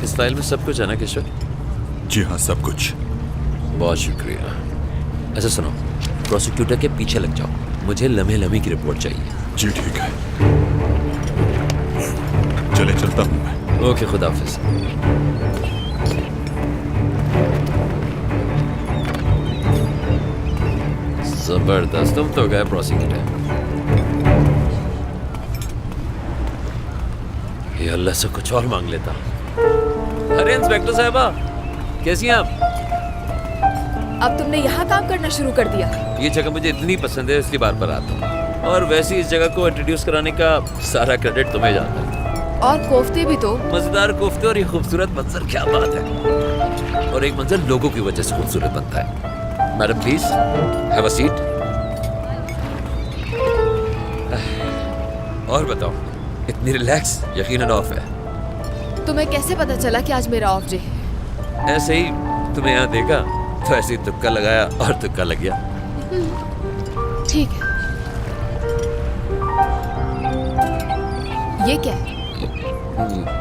इस फाइल में सब कुछ है ना किशोर? जी हाँ, सब कुछ। बहुत शुक्रिया। अच्छा सुनो, प्रोसिक्यूटर के पीछे लग जाओ, मुझे लम्हे लम्हे की रिपोर्ट चाहिए। जी ठीक है, चले चलता हूँ मैं। ओके, खुदा हाफिज। जबरदस्त, तुम तो गए प्रोसिक्यूटर। ये अल्लाह से कुछ और मांग लेता। अरे इंस्पेक्टर साहबा, कैसी हैं आप? अब तुमने यहाँ काम करना शुरू कर दिया? ये जगह मुझे इतनी पसंद है इसलिए बार बार आता हूँ, और वैसे इस जगह को इंट्रोड्यूस कराने का सारा क्रेडिट तुम्हें जाता है। और कोफ्ते भी तो। मजेदार कोफ्ते और ये खूबसूरत मंजर, क्या बात है। और एक मंजर लोगों की वजह से खूबसूरत बनता है। Madam please have a seat. और बताओ, इतनी रिलैक्स, यकीनन ऑफ है। तुम्हें कैसे पता चला कि आज मेरा ऑफ डे है? ऐसे ही तुम्हें यहाँ देखा तो ऐसे ही तुक्का लगाया और तुक्का लग गया। ठीक है। ये क्या है?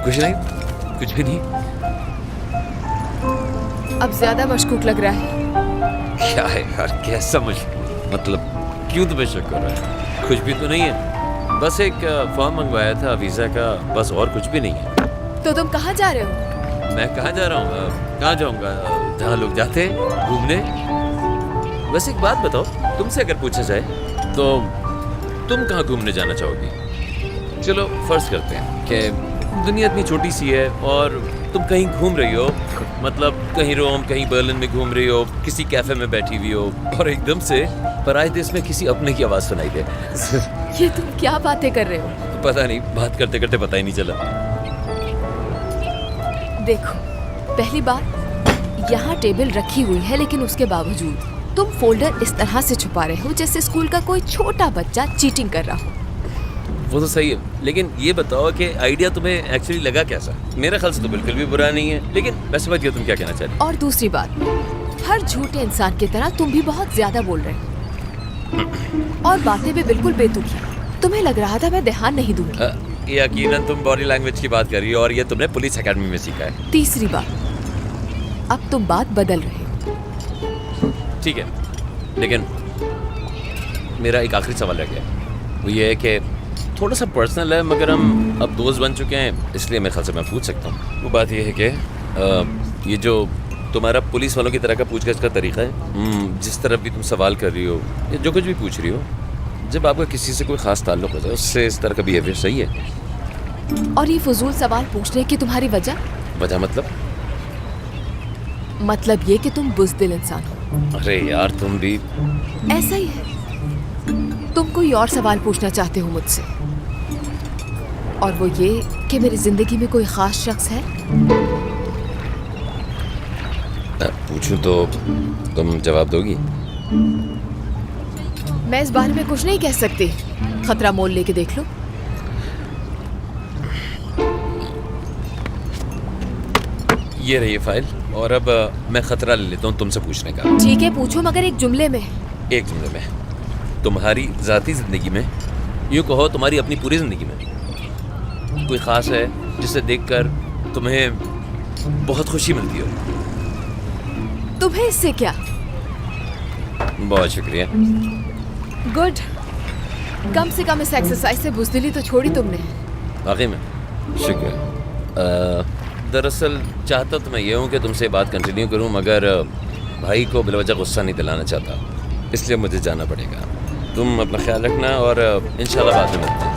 कुछ नहीं, कुछ भी नहीं। अब ज्यादा मशकूक लग रहा है। क्या है यार, कैसा मतलब क्यों तुम्हें शक हो रहा है? कुछ भी तो नहीं है, बस एक फॉर्म मंगवाया था वीजा का, बस और कुछ भी नहीं है। तो तुम कहाँ जा रहे हो? मैं कहाँ जा रहा हूँ? कहाँ जाऊँगा? जहाँ लोग जाते हैं घूमने। वैसे एक बात बताओ, तुमसे अगर पूछा जाए तो तुम कहाँ घूमने जाना चाहोगी? चलो फर्ज करते हैं कि दुनिया इतनी छोटी सी है और तुम कहीं घूम रही हो, मतलब कहीं रोम, कहीं बर्लिन में घूम रही हो, किसी कैफे में बैठी हुई हो, और एकदम से पराये देश में किसी अपने की आवाज़ सुनाई दे। ये तुम क्या बातें कर रहे हो? पता नहीं, बात करते करते पता ही नहीं चला। देखो, पहली बात, यहाँ टेबल रखी हुई है, लेकिन उसके बावजूद तुम फोल्डर इस तरह से छुपा रहे हो जैसे स्कूल का कोई छोटा बच्चा चीटिंग कर रहा हो। वो तो सही है, लेकिन ये बताओ कि आइडिया तुम्हें एक्चुअली लगा कैसा? मेरे ख्याल से तो बिल्कुल भी बुरा नहीं है, लेकिन मैं समझ गया तुम क्या कहना चाहते हो। और दूसरी बात, हर झूठे इंसान की तरह तुम भी बहुत ज्यादा बोल रहे हो और बातें भी बिल्कुल बेतुकी। तुम्हें लग रहा था मैं ध्यान नहीं दूंगी। यकीनन तुम बॉडी लैंग्वेज की बात कर रही हो, और ये तुमने पुलिस एकेडमी में सीखा है। तीसरी बात, अब तुम बात बदल रहे हो। ठीक है, लेकिन मेरा एक आखिरी सवाल रह गया, वो ये है कि थोड़ा सा पर्सनल है, मगर हम अब दोस्त बन चुके हैं, इसलिए मेरे ख्याल से मैं पूछ सकता हूँ। वो बात ये है कि ये जो तुम्हारा पुलिस वालों की तरह का पूछगछ का तरीका है, जिस तरह भी तुम सवाल कर रही हो या जो कुछ भी पूछ रही हो, जब आपका किसी से कोई ख़ास ताल्लुक हो जाए, उससे इस तरह का बिहेवियर सही है? और ये फजूल सवाल पूछने की तुम्हारी वजह? मतलब ये कि तुम बुज़दिल इंसान हो। अरे यार, तुम भी ऐसा ही है। तुम कोई और सवाल पूछना चाहते हो मुझसे, और वो ये कि मेरी जिंदगी में कोई खास शख्स है? पूछूं तो तुम जवाब दोगी? मैं इस बारे में कुछ नहीं कह सकती। खतरा मोल लेके देख लो। ये रही फाइल, और अब मैं खतरा ले लेता हूँ तुमसे पूछने का। ठीक है, पूछो, मगर एक जुमले में। एक जुमले में? तुम्हारी ज़ाती ज़िंदगी में, यूँ कहो तुम्हारी अपनी पूरी ज़िंदगी में कोई ख़ास है जिसे देखकर तुम्हें बहुत खुशी मिलती हो? तुम्हें इससे क्या? बहुत शुक्रिया। गुड, कम से कम इस एक्सरसाइज से बुज़दिली तो छोड़ी तुमने। वाकई में शुक्रिया। दरअसल चाहता तो मैं ये हूँ कि तुमसे बात कंटिन्यू करूँ, मगर भाई को बिलवजह गुस्सा नहीं दिलाना चाहता, इसलिए मुझे जाना पड़ेगा। तुम अपना ख्याल रखना और इंशाल्लाह बाद में मिलते हैं।